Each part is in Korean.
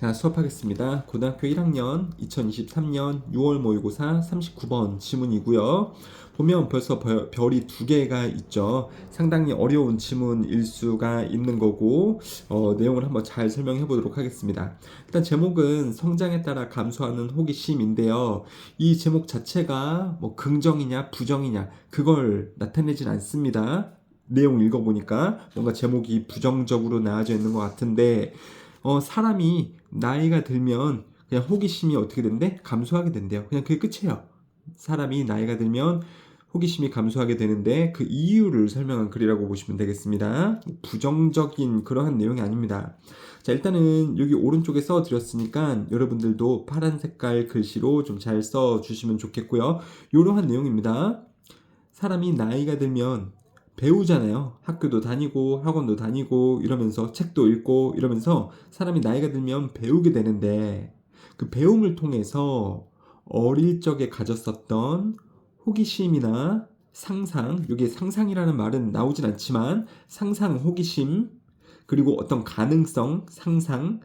자, 수업하겠습니다. 고등학교 1학년 2023년 6월 모의고사 39번 지문이고요. 보면 벌써 별이 두 개가 있죠. 상당히 어려운 지문일 수가 있는 거고, 내용을 한번 잘 설명해 보도록 하겠습니다. 일단 제목은 성장에 따라 감소하는 호기심인데요. 이 제목 자체가 뭐 긍정이냐 부정이냐 그걸 나타내진 않습니다. 내용 읽어보니까 뭔가 제목이 부정적으로 나와져 있는 것 같은데, 사람이 나이가 들면 그냥 호기심이 어떻게 된대? 감소하게 된대요. 그냥 그게 끝이에요. 사람이 나이가 들면 호기심이 감소하게 되는데 그 이유를 설명한 글이라고 보시면 되겠습니다. 부정적인 그러한 내용이 아닙니다. 자, 일단은 여기 오른쪽에 써 드렸으니까 여러분들도 파란 색깔 글씨로 좀 잘 써 주시면 좋겠고요. 이러한 내용입니다. 사람이 나이가 들면 배우잖아요. 학교도 다니고 학원도 다니고 이러면서 책도 읽고 이러면서 사람이 나이가 들면 배우게 되는데, 그 배움을 통해서 어릴 적에 가졌었던 호기심이나 상상, 여기에 상상이라는 말은 나오진 않지만 상상, 호기심, 그리고 어떤 가능성, 상상,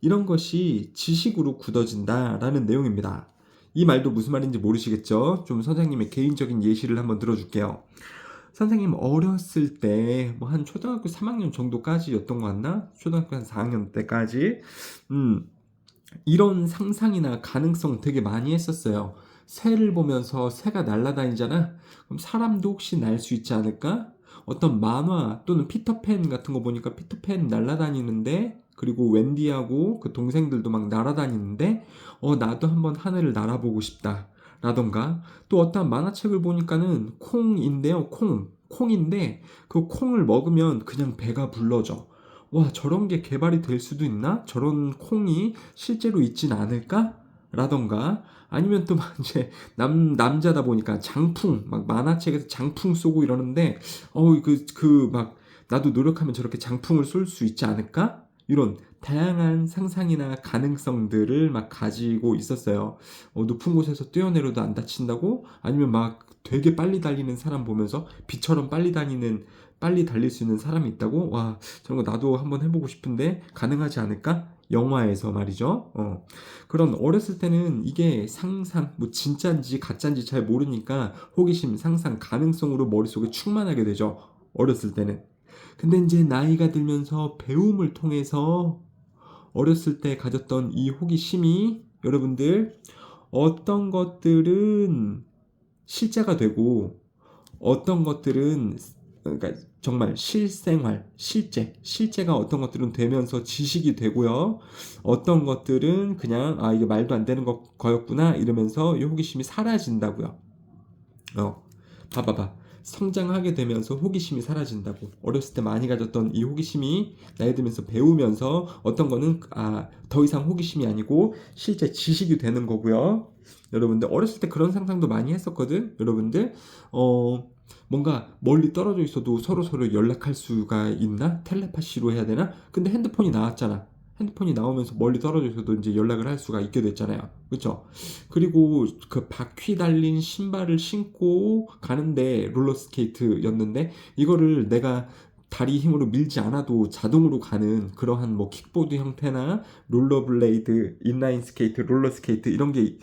이런 것이 지식으로 굳어진다라는 내용입니다. 이 말도 무슨 말인지 모르시겠죠? 좀 선생님의 개인적인 예시를 한번 들어줄게요. 선생님 어렸을 때 뭐 한 초등학교 3학년 정도까지였던 것 같나? 초등학교 한 4학년 때까지 이런 상상이나 가능성 되게 많이 했었어요. 새를 보면서 새가 날아다니잖아? 그럼 사람도 혹시 날 수 있지 않을까? 어떤 만화 또는 피터팬 같은 거 보니까 피터팬 날아다니는데, 그리고 웬디하고 그 동생들도 막 날아다니는데 나도 한번 하늘을 날아보고 싶다 라던가, 또 어떤 만화책을 보니까는 콩인데요. 콩인데 그 콩을 먹으면 그냥 배가 불러져. 와, 저런 게 개발이 될 수도 있나? 저런 콩이 실제로 있진 않을까? 라던가, 아니면 또 막 이제 남자다 보니까 장풍, 막 만화책에서 장풍 쏘고 이러는데, 막 나도 노력하면 저렇게 장풍을 쏠 수 있지 않을까? 이런 다양한 상상이나 가능성들을 막 가지고 있었어요. 높은 곳에서 뛰어내려도 안 다친다고? 아니면 막 되게 빨리 달리는 사람 보면서 비처럼 빨리 달릴 수 있는 사람이 있다고? 와, 저런 거 나도 한번 해보고 싶은데 가능하지 않을까? 영화에서 말이죠. 그런 어렸을 때는 이게 상상, 뭐 진짜인지 가짜인지 잘 모르니까 호기심, 상상, 가능성으로 머릿속에 충만하게 되죠. 어렸을 때는. 근데 이제 나이가 들면서 배움을 통해서 어렸을 때 가졌던 이 호기심이, 여러분들, 어떤 것들은 실제가 되고 어떤 것들은, 그러니까 정말 실생활, 실제가 어떤 것들은 되면서 지식이 되고요. 어떤 것들은 그냥 이게 말도 안 되는 거였구나 이러면서 이 호기심이 사라진다고요. 봐봐봐. 성장하게 되면서 호기심이 사라진다고. 어렸을 때 많이 가졌던 이 호기심이 나이 들면서 배우면서 어떤 거는 더 이상 호기심이 아니고 실제 지식이 되는 거고요. 여러분들 어렸을 때 그런 상상도 많이 했었거든. 여러분들 뭔가 멀리 떨어져 있어도 서로 연락할 수가 있나? 텔레파시로 해야 되나? 근데 핸드폰이 나왔잖아. 핸드폰이 나오면서 멀리 떨어져 있어도 이제 연락을 할 수가 있게 됐잖아요. 그렇죠? 그리고 그 바퀴 달린 신발을 신고 가는데, 롤러스케이트였는데 이거를 내가 다리 힘으로 밀지 않아도 자동으로 가는 그러한 뭐 킥보드 형태나 롤러블레이드, 인라인 스케이트, 롤러스케이트 이런 게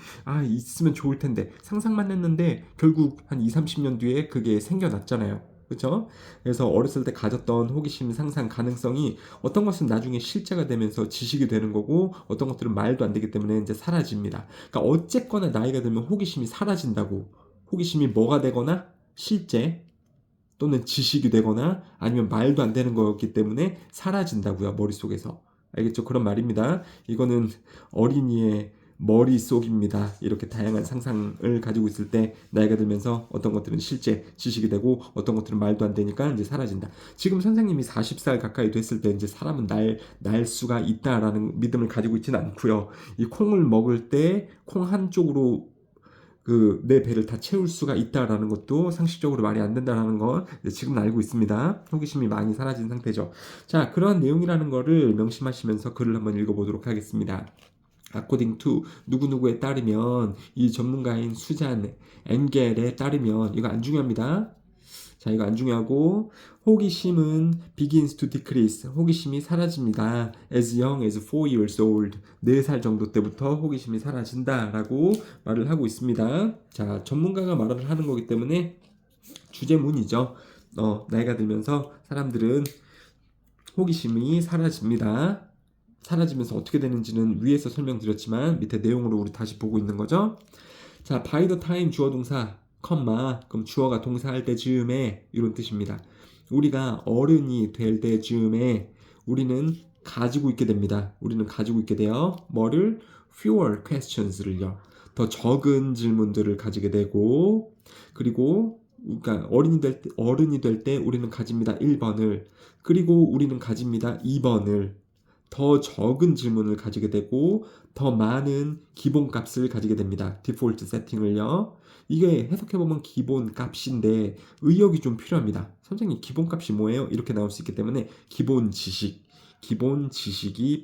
있으면 좋을 텐데 상상만 했는데 결국 한 2, 30년 뒤에 그게 생겨났잖아요. 그렇죠? 그래서 어렸을 때 가졌던 호기심, 상상, 가능성이 어떤 것은 나중에 실제가 되면서 지식이 되는 거고 어떤 것들은 말도 안 되기 때문에 이제 사라집니다. 그러니까 어쨌거나 나이가 들면 호기심이 사라진다고. 호기심이 뭐가 되거나 실제 또는 지식이 되거나 아니면 말도 안 되는 거였기 때문에 사라진다고요. 머릿속에서. 알겠죠? 그런 말입니다. 이거는 어린이의 머릿속입니다. 이렇게 다양한 상상을 가지고 있을 때 나이가 들면서 어떤 것들은 실제 지식이 되고 어떤 것들은 말도 안 되니까 이제 사라진다. 지금 선생님이 40살 가까이 됐을 때 이제 사람은 날 수가 있다라는 믿음을 가지고 있지는 않고요. 이 콩을 먹을 때 콩 한쪽으로 내 배를 다 채울 수가 있다라는 것도 상식적으로 말이 안 된다라는 건 지금 알고 있습니다. 호기심이 많이 사라진 상태죠. 자, 그러한 내용이라는 거를 명심하시면서 글을 한번 읽어보도록 하겠습니다. According to 누구누구에 따르면, 이 전문가인 수잔 엥겔에 따르면, 이거 안 중요합니다. 자, 이거 안 중요하고 호기심은 begins to decrease. 호기심이 사라집니다. As young as 4 years old. 4살 정도 때부터 호기심이 사라진다라고 말을 하고 있습니다. 자, 전문가가 말을 하는 거기 때문에 주제문이죠. 나이가 들면서 사람들은 호기심이 사라집니다. 사라지면서 어떻게 되는지는 위에서 설명드렸지만 밑에 내용으로 우리 다시 보고 있는 거죠. 자, by the time 주어 동사, 컴마, 그럼 주어가 동사할 때 즈음에 이런 뜻입니다. 우리가 어른이 될 때 즈음에 우리는 가지고 있게 됩니다. 우리는 가지고 있게 돼요. 뭐를? fewer questions를요. 더 적은 질문들을 가지게 되고, 그리고 그러니까 어른이 될 때 우리는 가집니다. 1번을. 그리고 우리는 가집니다. 2번을. 더 적은 질문을 가지게 되고 더 많은 기본값을 가지게 됩니다. 디폴트 세팅을요. 이게 해석해보면 기본값인데 의역이 좀 필요합니다. 선생님 기본값이 뭐예요? 이렇게 나올 수 있기 때문에 기본 지식이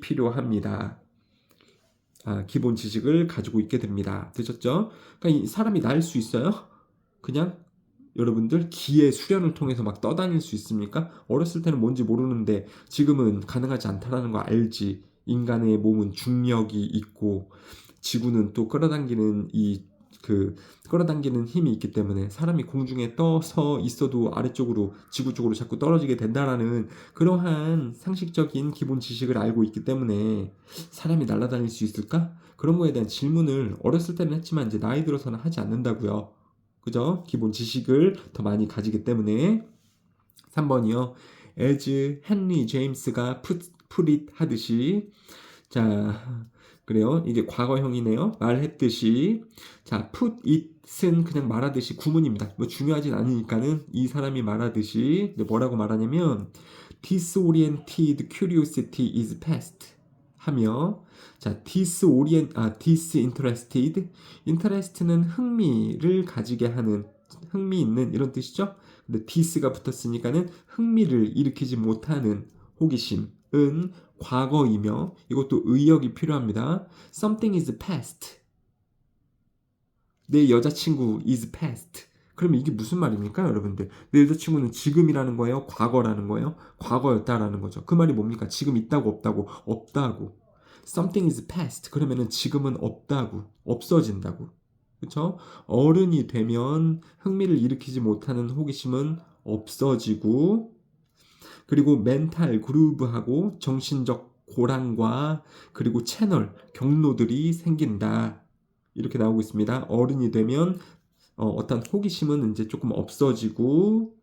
필요합니다. 기본 지식을 가지고 있게 됩니다. 되셨죠? 그러니까 이 사람이 날 수 있어요? 그냥 여러분들 기의 수련을 통해서 막 떠다닐 수 있습니까? 어렸을 때는 뭔지 모르는데 지금은 가능하지 않다라는 거 알지. 인간의 몸은 중력이 있고 지구는 또 끌어당기는 힘이 있기 때문에 사람이 공중에 떠서 있어도 아래쪽으로 지구 쪽으로 자꾸 떨어지게 된다라는 그러한 상식적인 기본 지식을 알고 있기 때문에 사람이 날아다닐 수 있을까? 그런 거에 대한 질문을 어렸을 때는 했지만 이제 나이 들어서는 하지 않는다고요. 그죠? 기본 지식을 더 많이 가지기 때문에 3번이요. as 헨리 제임스가 put it 하듯이 자 그래요. 이게 과거형이네요. 말했듯이 자 put it은 그냥 말하듯이 구문입니다. 뭐 중요하진 않으니까는 이 사람이 말하듯이 뭐라고 말하냐면 disoriented curiosity is past 하며 자 disinterested interest는 흥미를 가지게 하는 흥미 있는 이런 뜻이죠. 근데 dis가 붙었으니까는 흥미를 일으키지 못하는 호기심은 과거이며 이것도 의역이 필요합니다. Something is past. 내 여자친구 is past. 그러면 이게 무슨 말입니까, 여러분들? 내 여자친구는 지금이라는 거예요? 과거라는 거예요? 과거였다라는 거죠. 그 말이 뭡니까? 지금 있다고 없다고? 없다고. Something is past. 그러면은 지금은 없다고. 없어진다고. 그렇죠? 어른이 되면 흥미를 일으키지 못하는 호기심은 없어지고 그리고 멘탈 그루브하고 정신적 고랑과 그리고 채널, 경로들이 생긴다. 이렇게 나오고 있습니다. 어른이 되면 어떤 호기심은 이제 조금 없어지고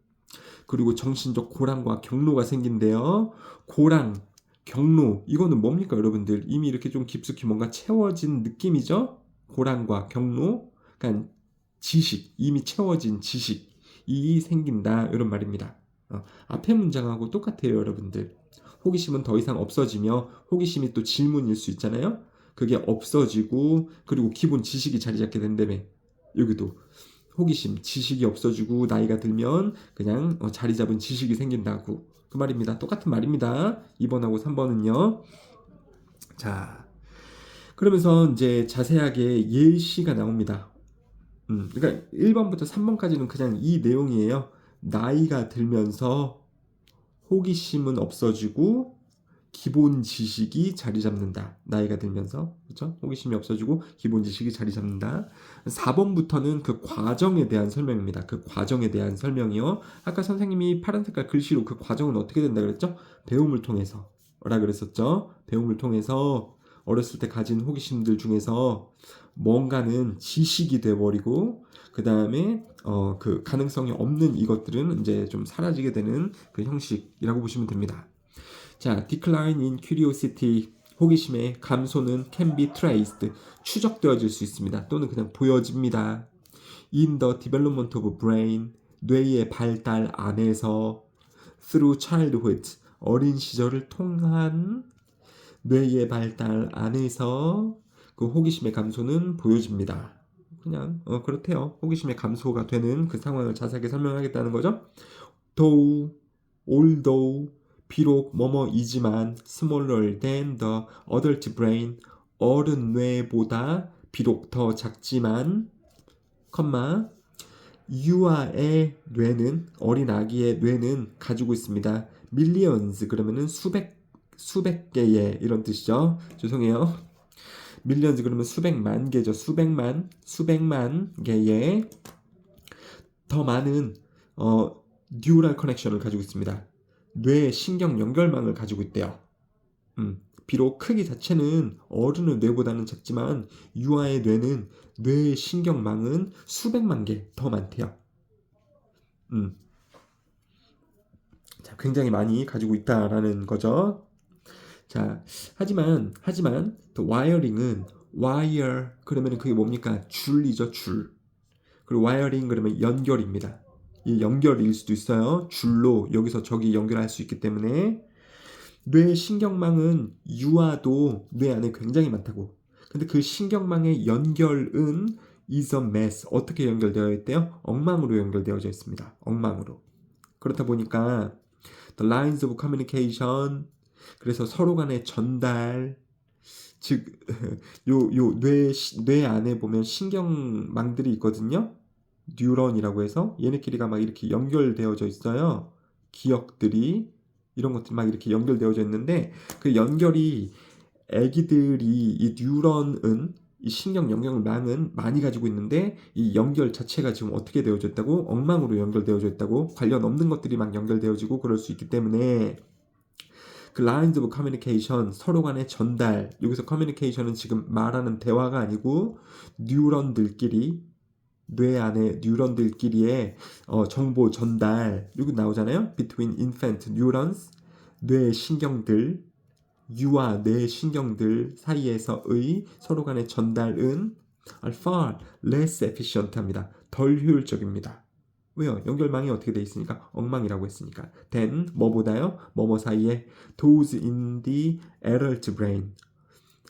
그리고 정신적 고랑과 경로가 생긴대요. 고랑, 경로 이거는 뭡니까 여러분들? 이미 이렇게 좀 깊숙이 뭔가 채워진 느낌이죠? 고랑과 경로, 그러니까 지식, 이미 채워진 지식이 생긴다 이런 말입니다. 앞에 문장하고 똑같아요 여러분들. 호기심은 더 이상 없어지며 호기심이 또 질문일 수 있잖아요. 그게 없어지고 그리고 기본 지식이 자리 잡게 된다며. 여기도 호기심, 지식이 없어지고 나이가 들면 그냥 자리 잡은 지식이 생긴다고 그 말입니다. 똑같은 말입니다. 2번하고 3번은요. 자, 그러면서 이제 자세하게 예시가 나옵니다. 그러니까 1번부터 3번까지는 그냥 이 내용이에요. 나이가 들면서 호기심은 없어지고 기본 지식이 자리 잡는다. 나이가 들면서 그렇죠? 호기심이 없어지고 기본 지식이 자리 잡는다. 4번부터는 그 과정에 대한 설명입니다. 그 과정에 대한 설명이요. 아까 선생님이 파란 색깔 글씨로 그 과정은 어떻게 된다 그랬죠? 배움을 통해서 라 그랬었죠. 배움을 통해서 어렸을 때 가진 호기심들 중에서 뭔가는 지식이 돼버리고 그 다음에 그 가능성이 없는 이것들은 이제 좀 사라지게 되는 그 형식이라고 보시면 됩니다. 자, decline in curiosity 호기심의 감소는 can be traced 추적되어질 수 있습니다. 또는 그냥 보여집니다. in the development of brain 뇌의 발달 안에서 through childhood 어린 시절을 통한 뇌의 발달 안에서 그 호기심의 감소는 보여집니다. 그냥 그렇대요. 호기심의 감소가 되는 그 상황을 자세하게 설명하겠다는 거죠. although 비록 뭐뭐이지만 smaller than the adult brain 어른 뇌보다 비록 더 작지만 컴마 유아의 뇌는 어린 아기의 뇌는 가지고 있습니다. millions 그러면은 수백 개의 이런 뜻이죠. 죄송해요. millions 그러면 수백만 개죠. 수백만 개의 더 많은 뉴럴 커넥션을 가지고 있습니다. 뇌 신경 연결망을 가지고 있대요. 비록 크기 자체는 어른의 뇌보다는 작지만 유아의 뇌는 뇌 신경망은 수백만 개 더 많대요. 자, 굉장히 많이 가지고 있다라는 거죠. 자, 하지만 또 와이어링은 와이어 그러면 그게 뭡니까? 줄이죠, 줄. 그리고 와이어링 그러면 연결입니다. 이 연결일 수도 있어요. 줄로 여기서 저기 연결할 수 있기 때문에 뇌 신경망은 유아도 뇌 안에 굉장히 많다고. 근데 그 신경망의 연결은 is a mess. 어떻게 연결되어 있대요? 엉망으로 연결되어져 있습니다. 엉망으로. 그렇다 보니까 the lines of communication 그래서 서로 간의 전달 즉 뇌 안에 보면 신경망들이 있거든요. 뉴런이라고 해서 얘네끼리가 막 이렇게 연결되어져 있어요. 기억들이 이런 것들이 막 이렇게 연결되어져 있는데 그 연결이 애기들이 이 뉴런은 이 신경 연결망은 많이 가지고 있는데 이 연결 자체가 지금 어떻게 되어져 있다고? 엉망으로 연결되어져 있다고? 관련 없는 것들이 막 연결되어지고 그럴 수 있기 때문에 그 lines of communication 서로 간의 전달 여기서 communication은 지금 말하는 대화가 아니고 뉴런들끼리 뇌 안에 뉴런들끼리의 정보 전달 여기 나오잖아요. between infant neurons 뇌 신경들 유아 뇌 신경들 사이에서의 서로 간의 전달은 far less efficient 합니다. 덜 효율적입니다. 왜요? 연결망이 어떻게 돼 있으니까 엉망이라고 했으니까 then 뭐보다요? 뭐뭐 사이에 those in the adult brain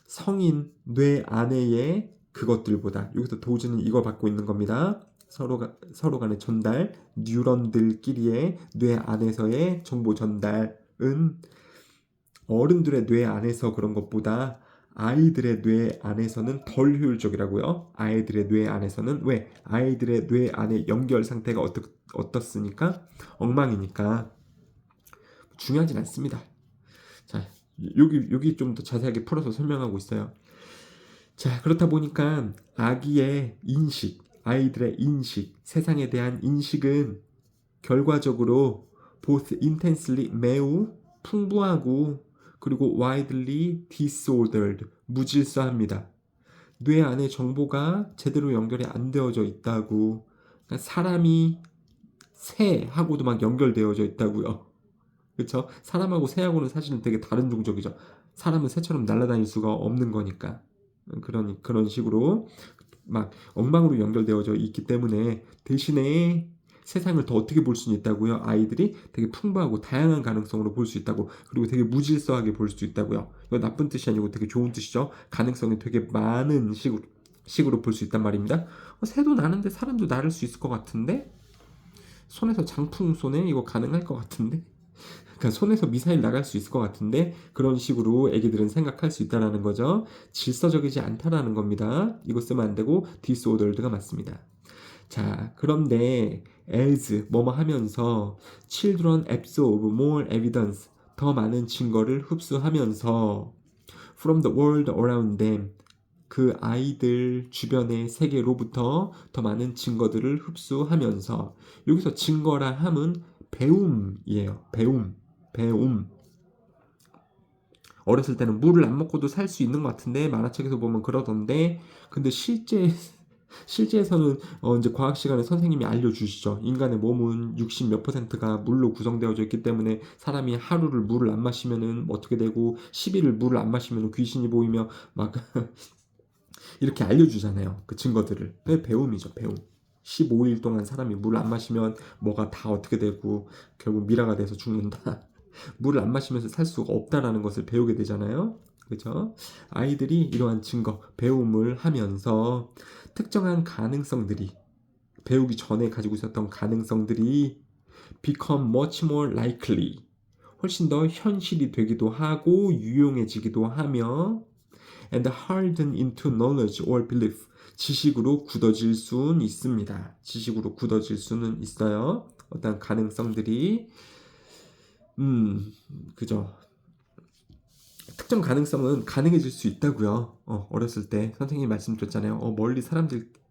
성인 뇌 안에의 그것들보다 여기서 도즈는 이거 받고 있는 겁니다. 서로 간의 전달, 뉴런들끼리의 뇌 안에서의 정보 전달은 어른들의 뇌 안에서 그런 것보다 아이들의 뇌 안에서는 덜 효율적이라고요. 아이들의 뇌 안에서는 왜? 아이들의 뇌 안의 연결 상태가 어떻습니까? 엉망이니까 중요하진 않습니다. 자, 여기 좀 더 자세하게 풀어서 설명하고 있어요. 자, 그렇다 보니까 아기의 인식, 아이들의 인식, 세상에 대한 인식은 결과적으로 both intensely 매우 풍부하고 그리고 widely disordered 무질서합니다. 뇌 안에 정보가 제대로 연결이 안 되어져 있다고. 그러니까 사람이 새하고도 막 연결되어져 있다고요. 그렇죠? 사람하고 새하고는 사실은 되게 다른 종족이죠. 사람은 새처럼 날아다닐 수가 없는 거니까. 그런 식으로 막 엉망으로 연결되어져 있기 때문에 대신에 세상을 더 어떻게 볼 수 있다고요? 아이들이 되게 풍부하고 다양한 가능성으로 볼 수 있다고 그리고 되게 무질서하게 볼 수 있다고요. 이거 나쁜 뜻이 아니고 되게 좋은 뜻이죠. 가능성이 되게 많은 식으로 볼 수 있단 말입니다. 새도 나는데 사람도 나를 수 있을 것 같은데 손에서 장풍 쏘네 이거 가능할 것 같은데 그러니까 손에서 미사일 나갈 수 있을 것 같은데 그런 식으로 애기들은 생각할 수 있다는 거죠. 질서적이지 않다라는 겁니다. 이거 쓰면 안 되고 disordered가 맞습니다. 자, 그런데 as 뭐뭐 하면서 children absorb more evidence 더 많은 증거를 흡수하면서 from the world around them 그 아이들 주변의 세계로부터 더 많은 증거들을 흡수하면서 여기서 증거라 함은 배움이에요. 배움. 어렸을 때는 물을 안 먹고도 살 수 있는 것 같은데 만화책에서 보면 그러던데 근데 실제에서는 이제 과학 시간에 선생님이 알려주시죠. 인간의 몸은 60 몇 %가 물로 구성되어져 있기 때문에 사람이 하루를 물을 안 마시면은 어떻게 되고 10일을 물을 안 마시면 귀신이 보이며 막 이렇게 알려주잖아요. 그 증거들을. 그게 배움이죠. 배움. 15일 동안 사람이 물을 안 마시면 뭐가 다 어떻게 되고 결국 미라가 돼서 죽는다. 물을 안 마시면서 살 수가 없다라는 것을 배우게 되잖아요. 그죠? 아이들이 이러한 증거, 배움을 하면서 특정한 가능성들이 배우기 전에 가지고 있었던 가능성들이 become much more likely 훨씬 더 현실이 되기도 하고 유용해지기도 하며 and harden into knowledge or belief. 지식으로 굳어질 수는 있습니다. 지식으로 굳어질 수는 있어요. 어떤 가능성들이 그죠. 특정 가능성은 가능해질 수 있다고요. 어렸을 때 선생님이 말씀드렸잖아요. 멀리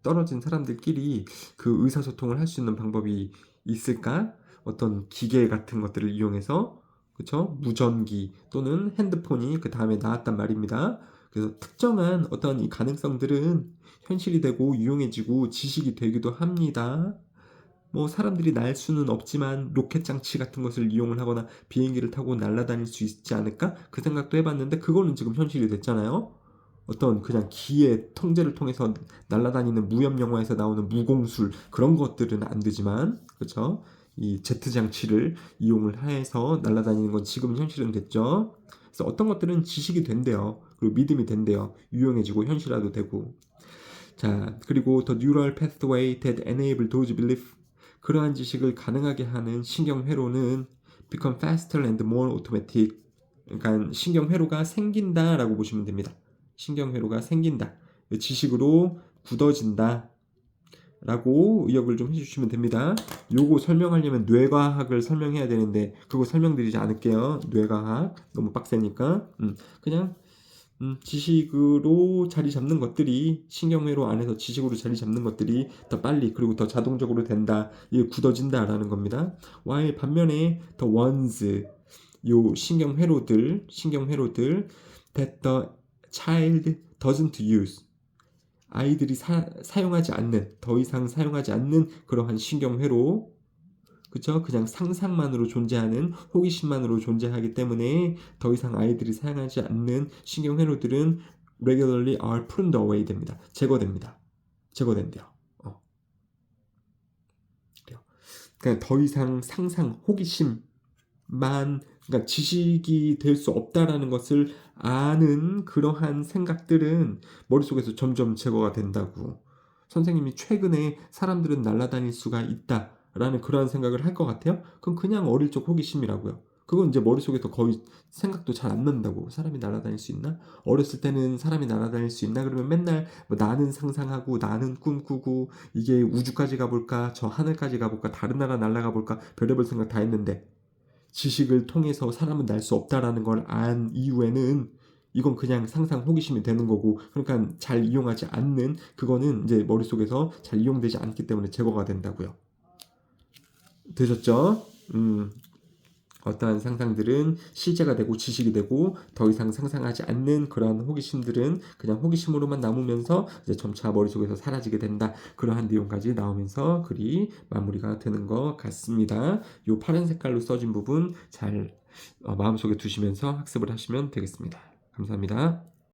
떨어진 사람들끼리 그 의사소통을 할 수 있는 방법이 있을까? 어떤 기계 같은 것들을 이용해서, 그쵸? 무전기 또는 핸드폰이 그 다음에 나왔단 말입니다. 그래서 특정한 어떤 이 가능성들은 현실이 되고 유용해지고 지식이 되기도 합니다. 뭐 사람들이 날 수는 없지만 로켓 장치 같은 것을 이용을 하거나 비행기를 타고 날아다닐 수 있지 않을까? 그 생각도 해봤는데 그거는 지금 현실이 됐잖아요. 어떤 그냥 기의 통제를 통해서 날아다니는 무협 영화에서 나오는 무공술 그런 것들은 안 되지만, 그렇죠? 이 제트 장치를 이용을 해서 날아다니는 건 지금 현실은 됐죠. 그래서 어떤 것들은 지식이 된대요. 그리고 믿음이 된대요. 유용해지고 현실화도 되고. 자, 그리고 the neural pathway that enable those belief, 그러한 지식을 가능하게 하는 신경회로는 become faster and more automatic. 그러니까 신경회로가 생긴다라고 보시면 됩니다. 신경회로가 생긴다. 지식으로 굳어진다. 라고 의역을 좀 해주시면 됩니다. 요거 설명하려면 뇌과학을 설명해야 되는데 그거 설명드리지 않을게요. 뇌과학 너무 빡세니까 그냥 지식으로 자리 잡는 것들이, 신경회로 안에서 지식으로 자리 잡는 것들이 더 빨리 그리고 더 자동적으로 된다, 이게 굳어진다라는 겁니다. while 반면에 the ones, 요 신경회로들 that the child doesn't use, 아이들이 사용하지 않는, 더 이상 사용하지 않는 그러한 신경회로, 그쵸? 그냥 상상만으로 존재하는, 호기심만으로 존재하기 때문에 더 이상 아이들이 사용하지 않는 신경회로들은 regularly are pruned away 됩니다. 제거된대요. 그래요. 그러니까 더 이상 상상, 호기심만, 그러니까 지식이 될 수 없다라는 것을 아는 그러한 생각들은 머릿속에서 점점 제거가 된다고. 선생님이 최근에 사람들은 날아다닐 수가 있다 라는 그러한 생각을 할 것 같아요? 그럼 그냥 어릴 적 호기심이라고요. 그건 이제 머릿속에서 거의 생각도 잘 안 난다고. 사람이 날아다닐 수 있나? 어렸을 때는 사람이 날아다닐 수 있나? 그러면 맨날 뭐 나는 상상하고 나는 꿈꾸고 이게 우주까지 가볼까? 저 하늘까지 가볼까? 다른 나라 날아가 볼까? 별의별 생각 다 했는데 지식을 통해서 사람은 날 수 없다라는 걸 안 이후에는 이건 그냥 상상 호기심이 되는 거고, 그러니까 잘 이용하지 않는, 그거는 이제 머릿속에서 잘 이용되지 않기 때문에 제거가 된다고요. 되셨죠? 어떠한 상상들은 실제가 되고 지식이 되고 더 이상 상상하지 않는 그러한 호기심들은 그냥 호기심으로만 남으면서 이제 점차 머릿속에서 사라지게 된다. 그러한 내용까지 나오면서 글이 마무리가 되는 것 같습니다. 이 파란 색깔로 써진 부분 잘 마음속에 두시면서 학습을 하시면 되겠습니다. 감사합니다.